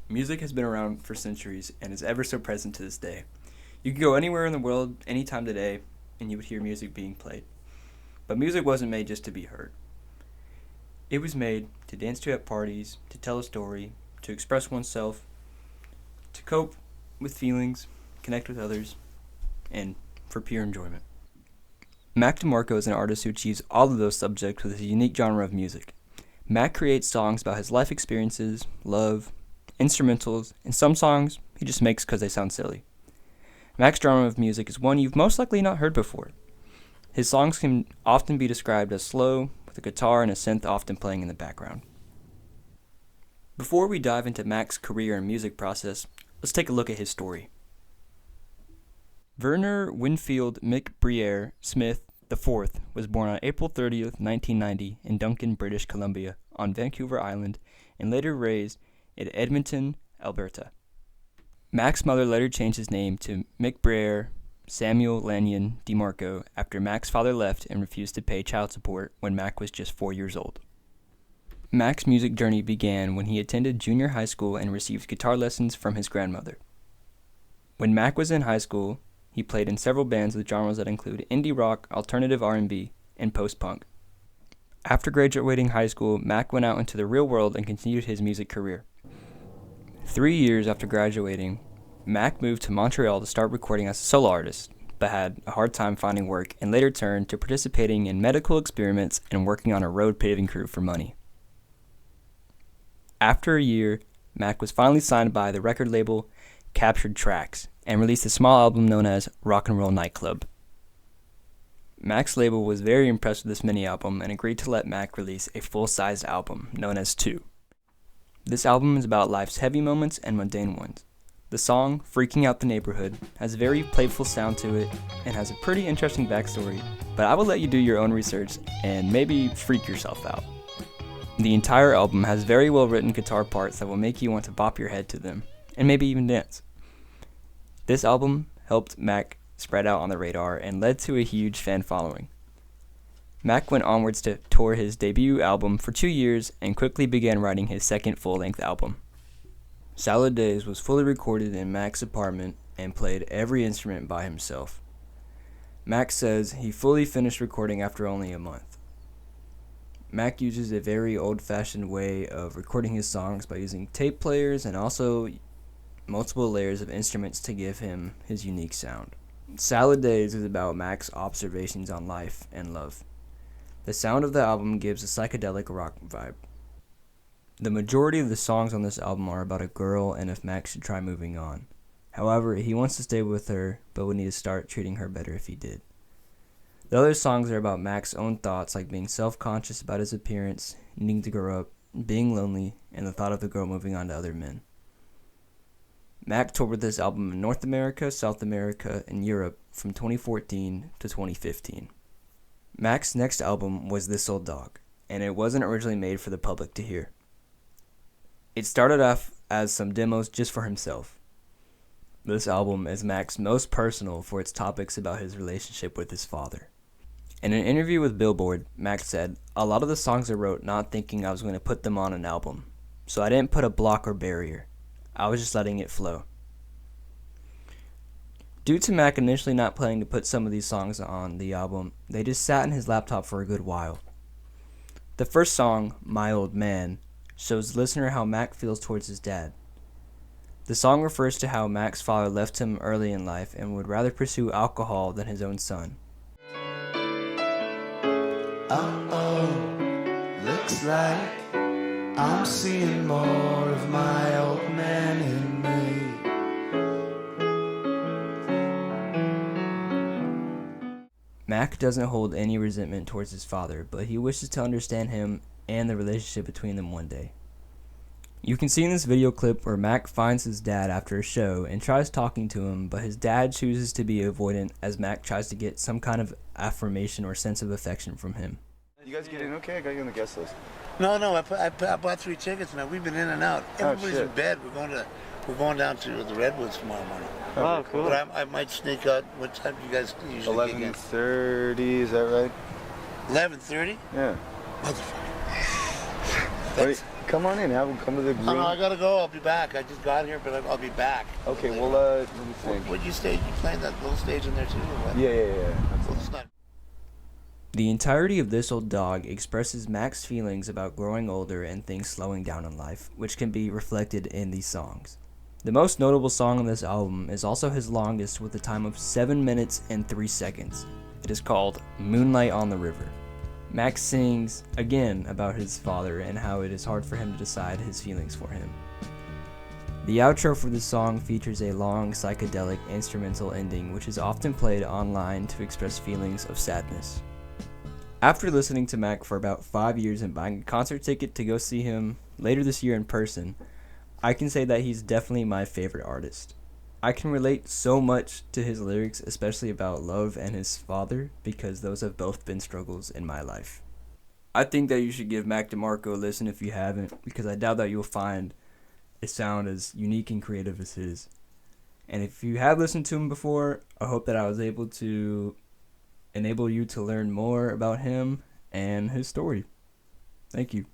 Music has been around for centuries and is ever so present to this day. You could go anywhere in the world, any time today, and you would hear music being played. But music wasn't made just to be heard. It was made to dance to at parties, to tell a story, to express oneself, to cope with feelings, connect with others, and for pure enjoyment. Mac DeMarco is an artist who achieves all of those subjects with his unique genre of music. Mac creates songs about his life experiences, love, instrumentals, and some songs he just makes because they sound silly. Mac's genre of music is one you've most likely not heard before. His songs can often be described as slow, with a guitar and a synth often playing in the background. Before we dive into Mac's career and music process, let's take a look at his story. Werner Winfield McBriere Smith IV was born on April 30th, 1990 in Duncan, British Columbia, on Vancouver Island, and later raised in Edmonton, Alberta. Mac's mother later changed his name to McBriere Samuel Lanyon DeMarco after Mac's father left and refused to pay child support when Mac was just 4 years old. Mac's music journey began when he attended junior high school and received guitar lessons from his grandmother. When Mac was in high school, he played in several bands with genres that include indie rock, alternative R&B, and post-punk. After graduating high school, Mac went out into the real world and continued his music career. 3 years after graduating, Mac moved to Montreal to start recording as a solo artist, but had a hard time finding work and later turned to participating in medical experiments and working on a road paving crew for money. After a year, Mac was finally signed by the record label Captured Tracks and released a small album known as Rock and Roll Nightclub. Mac's label was very impressed with this mini album and agreed to let Mac release a full-sized album known as 2. This album is about life's heavy moments and mundane ones. The song, Freaking Out the Neighborhood, has a very playful sound to it and has a pretty interesting backstory, but I will let you do your own research and maybe freak yourself out. The entire album has very well written guitar parts that will make you want to bop your head to them, and maybe even dance. This album helped Mac spread out on the radar and led to a huge fan following. Mac went onwards to tour his debut album for 2 years and quickly began writing his second full-length album. Salad Days was fully recorded in Mac's apartment and played every instrument by himself. Mac says he fully finished recording after only a month. Mac uses a very old-fashioned way of recording his songs by using tape players and also multiple layers of instruments to give him his unique sound. Salad Days is about Mac's observations on life and love. The sound of the album gives a psychedelic rock vibe. The majority of the songs on this album are about a girl and if Mac should try moving on. However, he wants to stay with her, but would need to start treating her better if he did. The other songs are about Mac's own thoughts, like being self-conscious about his appearance, needing to grow up, being lonely, and the thought of the girl moving on to other men. Mac toured with this album in North America, South America, and Europe from 2014 to 2015. Mac's next album was This Old Dog, and it wasn't originally made for the public to hear. It started off as some demos just for himself. This album is Mac's most personal for its topics about his relationship with his father. In an interview with Billboard, Mac said, "A lot of the songs I wrote not thinking I was going to put them on an album, so I didn't put a block or barrier. I was just letting it flow." Due to Mac initially not planning to put some of these songs on the album, they just sat in his laptop for a good while. The first song, My Old Man, shows the listener how Mac feels towards his dad. The song refers to how Mac's father left him early in life and would rather pursue alcohol than his own son. Uh-oh, looks like I'm seeing more of my old man in me. Mac doesn't hold any resentment towards his father, but he wishes to understand him and the relationship between them one day. You can see in this video clip where Mac finds his dad after a show and tries talking to him, but his dad chooses to be avoidant as Mac tries to get some kind of affirmation or sense of affection from him. You guys get in okay? I got you on the guest list. No, I bought 3 tickets, man. We've been in and out. Everybody's in bed. We're going down to the Redwoods tomorrow morning. Oh, cool. But I might sneak out. What time do you guys usually get in? 11:30, is that right? 11:30? Yeah. Motherfucker. Come on in. Come to the room. Oh, no, I gotta go. I'll be back. I just got here, but I'll be back. Okay, well, let me think. What'd you stage? You playing that little stage in there too, or what? Yeah. Well, it's not. The entirety of This Old Dog expresses Mac's feelings about growing older and things slowing down in life, which can be reflected in these songs. The most notable song on this album is also his longest, with a time of 7 minutes and 3 seconds. It is called Moonlight on the River. Mac sings, again, about his father and how it is hard for him to decide his feelings for him. The outro for this song features a long, psychedelic instrumental ending, which is often played online to express feelings of sadness. After listening to Mac for about 5 years and buying a concert ticket to go see him later this year in person, I can say that he's definitely my favorite artist. I can relate so much to his lyrics, especially about love and his father, because those have both been struggles in my life. I think that you should give Mac DeMarco a listen if you haven't, because I doubt that you'll find a sound as unique and creative as his. And if you have listened to him before, I hope that I was able to enable you to learn more about him and his story. Thank you.